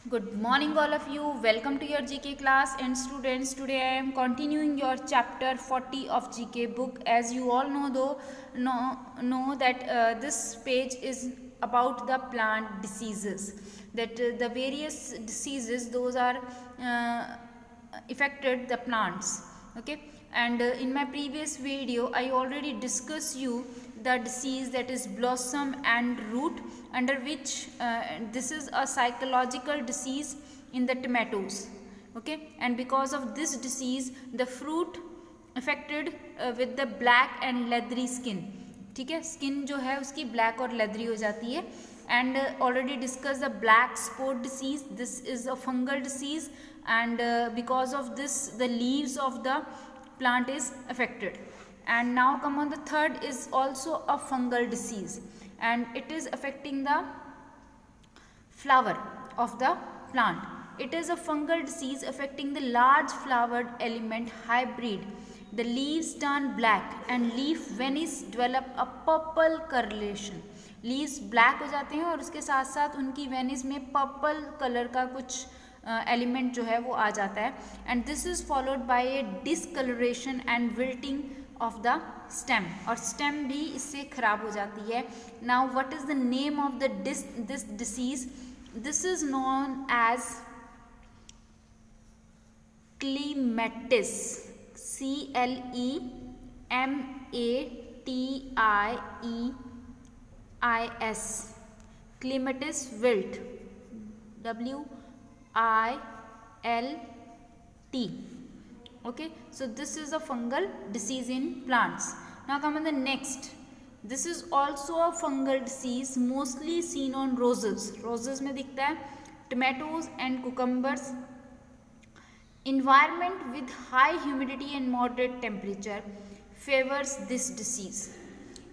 Good morning all of you. Welcome to your GK class and students. Today I am continuing your chapter 40 of GK book. As you all know that this page is about the plant diseases. That the various diseases those are affected the plants. Okay. And in my previous video I already discussed you the disease that is blossom and root, under which this is a psychological disease in the tomatoes. Okay, and because of this disease the fruit affected with the black and leathery skin. ठीक है, skin जो है उसकी black और leathery हो जाती है. And already discuss the black spot disease. This is a fungal disease and because of this the leaves of the plant is affected. And now come on, the third is also a fungal disease and it is affecting the flower of the plant. It is a fungal disease affecting the large flowered element hybrid. The leaves turn black and leaf veins develop a purple coloration. Leaves black हो जाते हैं और उसके साथ साथ उनकी Venice में purple colour का कुछ एलिमेंट जो है वो आ जाता है. And this is followed by a discoloration and wilting of the stem, और स्टेम भी इससे खराब हो जाती है. Now what is the name of the this disease? This is known as clematis. CLEMATIIS, clematis wilt, WILT. Okay, so this is a fungal disease in plants. Now come on the next. This is also a fungal disease mostly seen on roses. Roses में दिखता है, tomatoes and cucumbers. Environment with high humidity and moderate temperature favors this disease.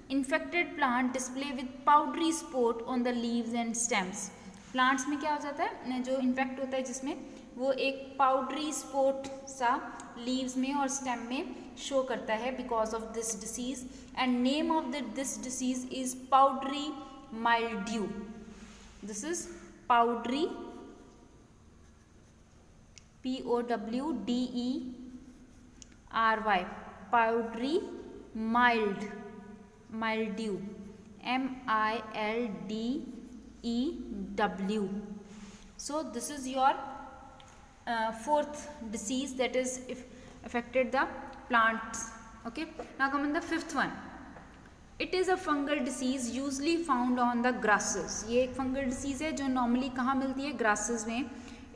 Infected plant display with powdery spot on the leaves and stems. Plants में क्या हो जाता है, जो infect होता है जिसमें वो एक पाउडरी स्पॉट सा लीव्स में और स्टेम में शो करता है because of this disease. And name of this disease is powdery mildew. This is powdery POWDERY, powdery mildew, MILDEW. So this is your fourth disease that is affected the plants. Okay, now come on the fifth one. It is a fungal disease usually found on the grasses. ये एक fungal disease है जो normally कहाँ मिलती है? grasses में.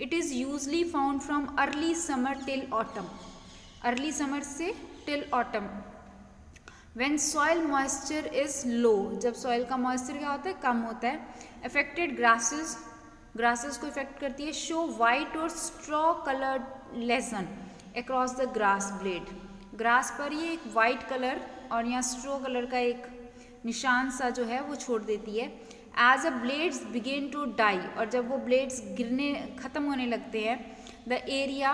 It is usually found from early summer till autumn. early summer से till autumn. When soil moisture is low, जब soil का moisture क्या होता है? कम होता है. Affected grasses को इफेक्ट करती है. Show white or straw colored lesion across the grass blade. Grass पर ये एक वाइट कलर और यहाँ स्ट्रो कलर का एक निशान सा जो है वो छोड़ देती है. As the blades begin to die, और जब वो ब्लेड्स गिरने खत्म होने लगते हैं, the area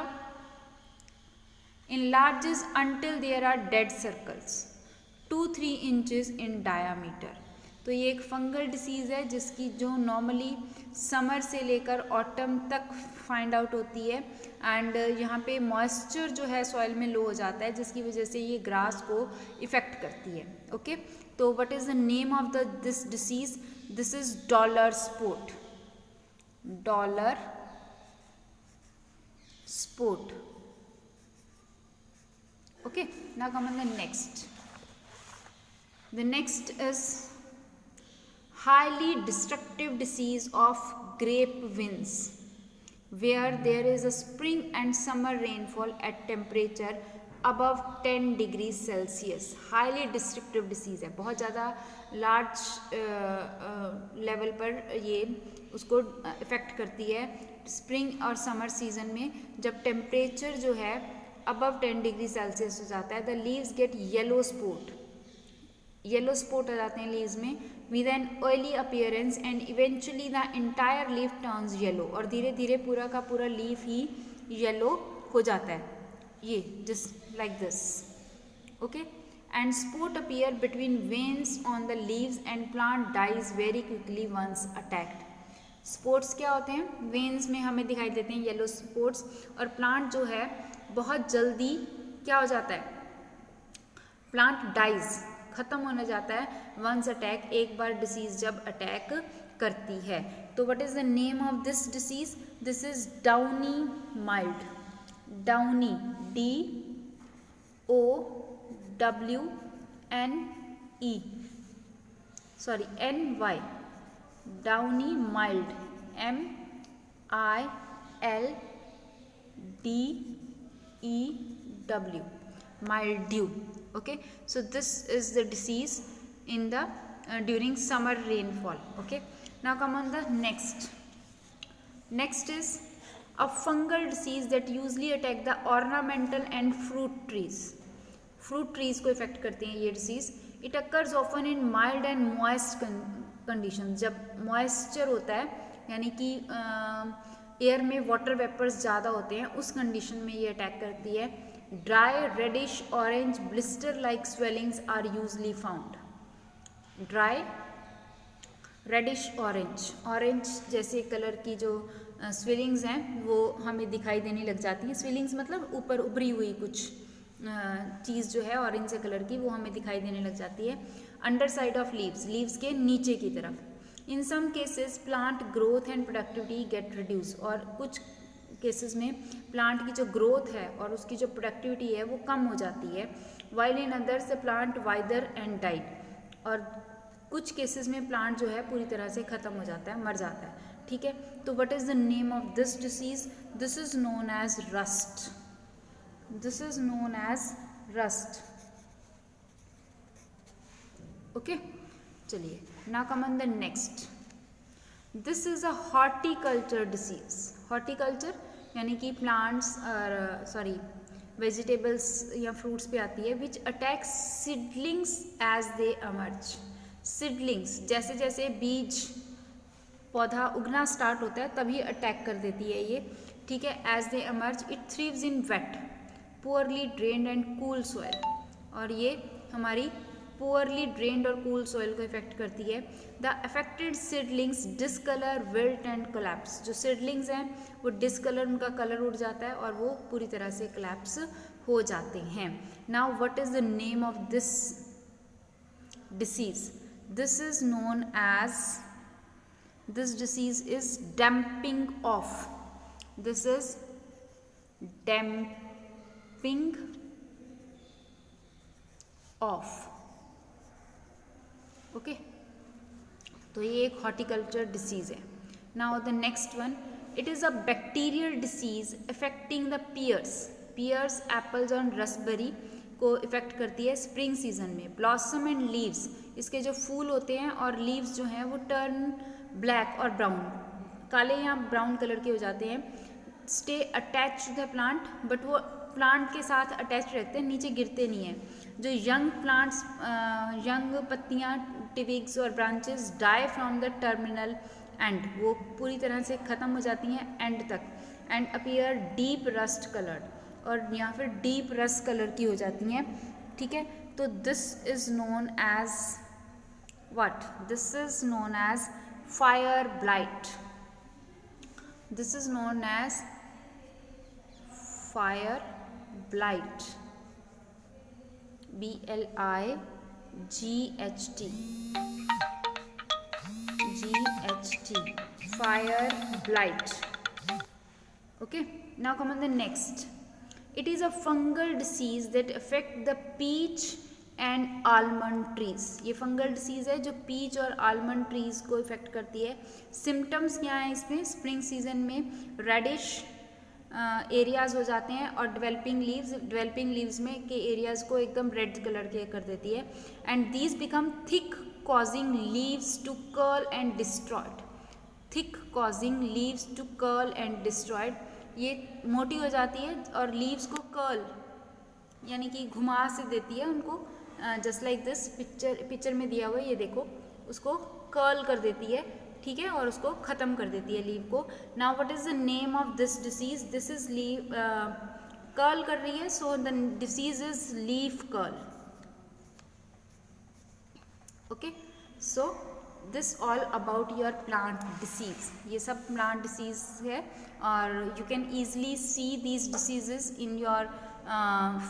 enlarges until there are dead circles 2-3 inches in diameter. तो ये एक फंगल डिसीज़ है जिसकी जो नॉर्मली समर से लेकर ऑटम तक फाइंड आउट होती है. एंड यहाँ पे मॉइस्चर जो है सॉइल में लो हो जाता है जिसकी वजह से ये ग्रास को इफ़ेक्ट करती है. ओके, तो what is the name of this disease? This is dollar spot. Dollar spot. Okay, now come on the next. The next is highly destructive disease of grape vines, where there is a spring and summer rainfall at temperature above 10 degrees Celsius. Highly destructive disease है, बहुत ज़्यादा large level पर ये उसको effect करती है. Spring और summer season में जब टेम्परेचर जो है above 10 डिग्री सेल्सियस हो जाता है, the leaves get yellow spot आ जाते हैं लीव्स में with an oily appearance and eventually the entire leaf turns yellow. और धीरे धीरे पूरा का पूरा लीफ ही येलो हो जाता है, ये just like this. Okay, and spot appear between veins on the leaves and plant dies very quickly once attacked. Spots क्या होते हैं, वेन्स में हमें दिखाई देते हैं येलो स्पॉट्स, और प्लांट जो है बहुत जल्दी क्या हो जाता है, प्लांट डाइज, खत्म होने जाता है वंस अटैक, एक बार डिसीज जब अटैक करती है। तो what is the name of this disease, this is downy mild, downy, DOWNE, sorry NY, downy mild, MILDEW, mildew. Okay, so this is the disease in the during summer rainfall. Okay, now come on the next is a fungal disease that usually attack the ornamental and fruit trees को effect करते हैं ये disease. It occurs often in mild and moist condition, जब moisture होता है यानी कि air में वाटर वेपर्स ज़्यादा होते हैं, उस कंडीशन में ये अटैक करती है। Dry reddish orange blister like swellings are usually found, dry reddish orange जैसे कलर की जो स्वेलिंग्स हैं वो हमें दिखाई देने लग जाती हैं। स्वेलिंग्स मतलब ऊपर उभरी हुई कुछ चीज़ जो है ऑरेंज से कलर की, वो हमें दिखाई देने लग जाती है। अंडर साइड ऑफ लीव्स के नीचे की तरफ। In some cases plant growth and productivity get reduce, और कुछ केसेस में प्लांट की जो ग्रोथ है और उसकी जो प्रोडक्टिविटी है वो कम हो जाती है। While in others the plant whether and died, और कुछ केसेस में प्लांट जो है पूरी तरह से ख़त्म हो जाता है, मर जाता है। ठीक है, तो what is the name of this disease, this is known as rust, this is known as rust. Okay, चलिए now come on the next, this is a horticulture disease. Horticulture यानी कि प्लांट्स और सॉरी वेजिटेबल्स या fruits पे आती है, which attacks seedlings as they emerge. Seedlings जैसे जैसे बीज पौधा उगना स्टार्ट होता है तभी अटैक कर देती है ये। ठीक है, as they emerge it thrives in wet poorly drained and cool soil, और ये हमारी पुअरली ड्रेन्ड और कूल सॉइल को इफेक्ट करती है। The affected seedlings discolor wilt and collapse, जो सीडलिंग्स हैं वो डिसकलर, उनका कलर उड़ जाता है और वो पूरी तरह से कोलैप्स हो जाते हैं। Now what is the name of this disease, this is known as, this disease is damping off, this is damping off. Okay, तो ये एक हॉर्टिकल्चर डिसीज है। Now the next one, it is a bacterial disease affecting the pears apples और raspberry को effect करती है spring season में। Blossom and leaves, इसके जो फूल होते हैं और लीव्स जो हैं वो टर्न ब्लैक और ब्राउन, काले या ब्राउन कलर के हो जाते हैं। Stay attach to the plant, but वो प्लांट के साथ अटैच रहते हैं, नीचे गिरते नहीं हैं। जो यंग प्लांट्स, यंग पत्तियाँ, टिविग्स और branches die from the terminal end, वो पूरी तरह से ख़त्म हो जाती हैं एंड तक। And appear deep rust coloured, और या फिर डीप रस्ट कलर की हो जाती हैं। ठीक है, तो this is known as what, this is known as fire blight, this is known as fire blight, BLIGHT, fire blight. Okay, now come on the next. It is a fungal disease that affect the peach and almond trees. ये fungal disease है जो peach और almond trees को effect करती है। Symptoms क्या हैं इसमें, स्प्रिंग सीजन में रेडिश एरियाज हो जाते हैं, और डेवलपिंग लीव्स में के एरियाज को एकदम रेड कलर के कर देती है। And these become thick causing leaves to curl and destroyed, thick causing leaves to curl and destroyed, ये मोटी हो जाती है और लीव्स को कर्ल यानी कि घुमा से देती है उनको, जस्ट लाइक दिस पिक्चर में दिया हुआ है, ये देखो, उसको कर्ल कर देती है। ठीक है, और उसको ख़त्म कर देती है लीव को। Now what is the name of this disease, this is leave, curl कर रही है, so the disease is leaf curl. Okay, so this all about your plant disease, ये सब प्लांट डिसीज़ है और you can easily see these diseases in your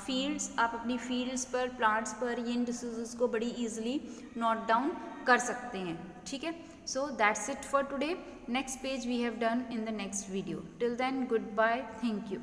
fields. आप अपनी fields पर, प्लांट्स पर इन डिसीजेज को बड़ी ईजिली नोट डाउन कर सकते हैं, ठीक है। So that's it for today. Next page we have done in the next video. Till then, goodbye, thank you.